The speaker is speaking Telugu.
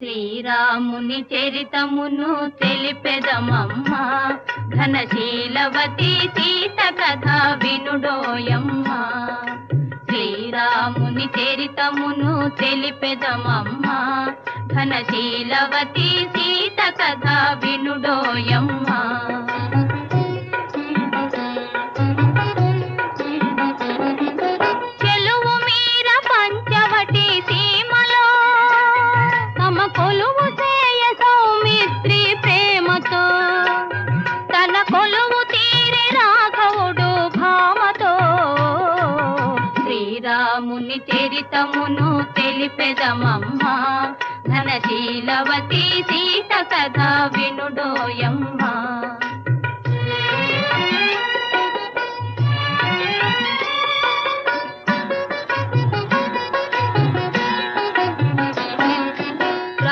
శ్రీరాముని చరితమును తెలిపెదమమ్మా, ఘనశీలవతి సీత కథ వినుడోయమ్మా. శ్రీరాముని చరితమును తెలిపెదమమ్మా, ఘనశీలవతి సీత కథ వినుడోయమ్మా. కొలువు చేయ సౌమిత్రి ప్రేమతో, తన కొలువు తీరి రాఘవుడు భామతో. శ్రీరాముని చరితమును తెలిపెదమమ్మా, ఘనశీలవతి సీత కథ వినుడోయమ్మా.